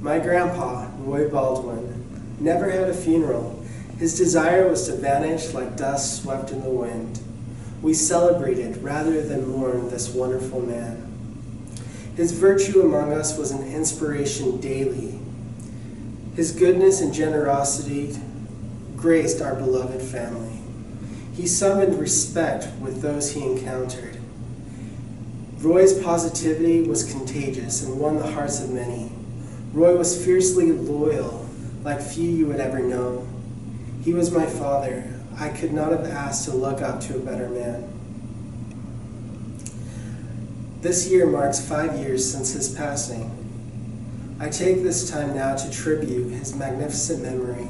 My grandpa, Roy Baldwin, never had a funeral. His desire was to vanish like dust swept in the wind. We celebrated rather than mourned this wonderful man. His virtue among us was an inspiration daily. His goodness and generosity graced our beloved family. He summoned respect with those he encountered. Roy's positivity was contagious and won the hearts of many. Roy was fiercely loyal, like few you would ever know. He was my father. I could not have asked to look up to a better man. This year marks 5 years since his passing. I take this time now to tribute his magnificent memory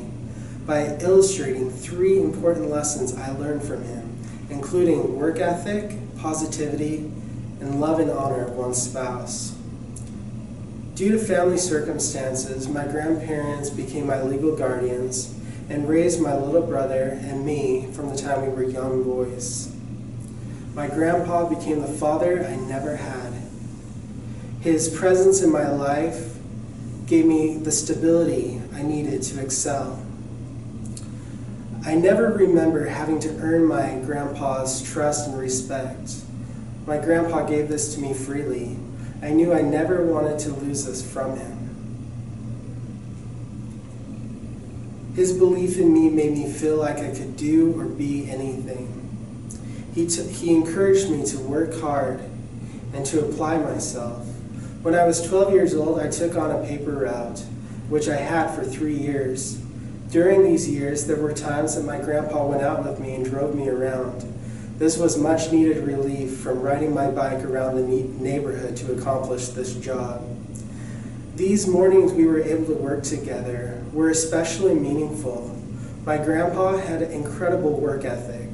by illustrating 3 important lessons I learned from him, including work ethic, positivity, and love and honor of one's spouse. Due to family circumstances, my grandparents became my legal guardians and raised my little brother and me from the time we were young boys. My grandpa became the father I never had. His presence in my life gave me the stability I needed to excel. I never remember having to earn my grandpa's trust and respect. My grandpa gave this to me freely. I knew I never wanted to lose this from him. His belief in me made me feel like I could do or be anything. He encouraged me to work hard and to apply myself. When I was 12 years old, I took on a paper route, which I had for 3 years. During these years, there were times that my grandpa went out with me and drove me around. This was much needed relief from riding my bike around the neighborhood to accomplish this job. These mornings we were able to work together were especially meaningful. My grandpa had an incredible work ethic.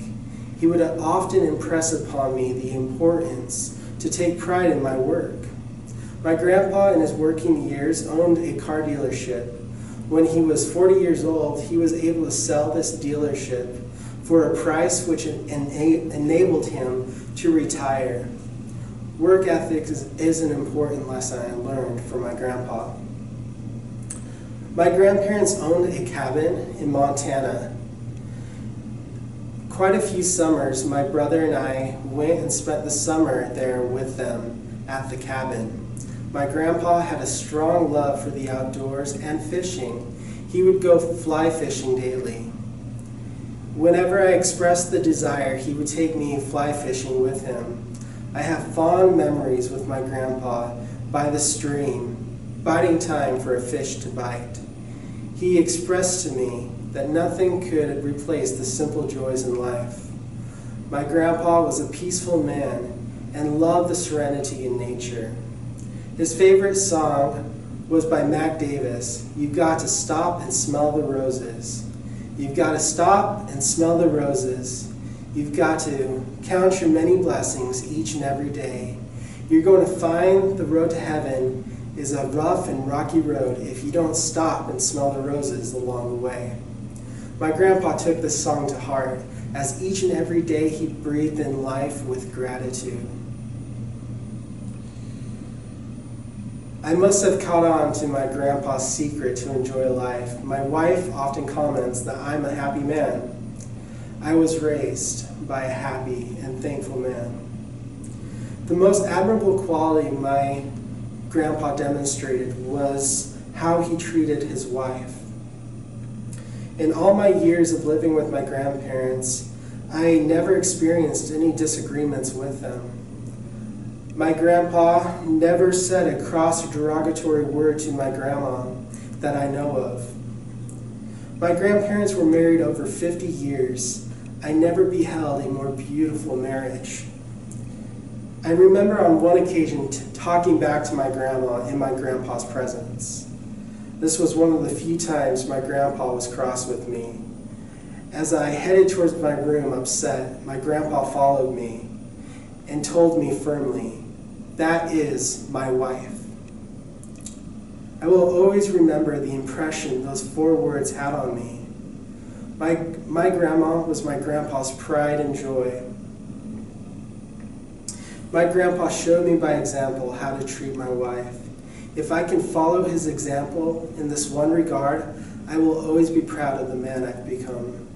He would often impress upon me the importance to take pride in my work. My grandpa in his working years owned a car dealership. When he was 40 years old, he was able to sell this dealership for a price which enabled him to retire. Work ethic is an important lesson I learned from my grandpa. My grandparents owned a cabin in Montana. Quite a few summers, my brother and I went and spent the summer there with them at the cabin. My grandpa had a strong love for the outdoors and fishing. He would go fly fishing daily. Whenever I expressed the desire, he would take me fly fishing with him. I have fond memories with my grandpa by the stream, biding time for a fish to bite. He expressed to me that nothing could replace the simple joys in life. My grandpa was a peaceful man and loved the serenity in nature. His favorite song was by Mac Davis, "You've got to stop and smell the roses." You've got to stop and smell the roses. You've got to count your many blessings each and every day. You're going to find the road to heaven is a rough and rocky road if you don't stop and smell the roses along the way. My grandpa took this song to heart, as each and every day he breathed in life with gratitude. I must have caught on to my grandpa's secret to enjoy life. My wife often comments that I'm a happy man. I was raised by a happy and thankful man. The most admirable quality my grandpa demonstrated was how he treated his wife. In all my years of living with my grandparents, I never experienced any disagreements with them. My grandpa never said a cross or derogatory word to my grandma that I know of. My grandparents were married over 50 years. I never beheld a more beautiful marriage. I remember on one occasion talking back to my grandma in my grandpa's presence. This was one of the few times my grandpa was cross with me. As I headed towards my room upset, my grandpa followed me and told me firmly, "That is my wife." I will always remember the impression those 4 words had on me. My grandma was my grandpa's pride and joy. My grandpa showed me by example how to treat my wife. If I can follow his example in this one regard, I will always be proud of the man I've become.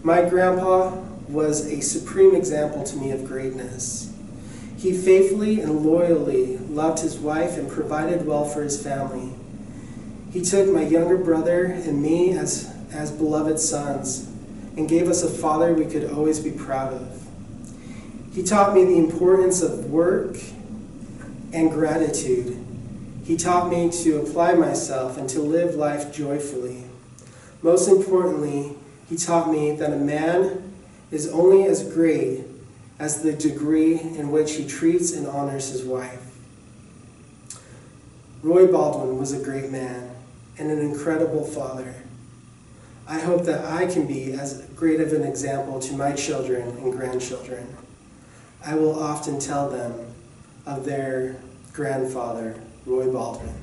My grandpa was a supreme example to me of greatness. He faithfully and loyally loved his wife and provided well for his family. He took my younger brother and me as beloved sons and gave us a father we could always be proud of. He taught me the importance of work and gratitude. He taught me to apply myself and to live life joyfully. Most importantly, he taught me that a man is only as great as the degree in which he treats and honors his wife. Roy Baldwin was a great man and an incredible father. I hope that I can be as great of an example to my children and grandchildren. I will often tell them of their grandfather, Roy Baldwin.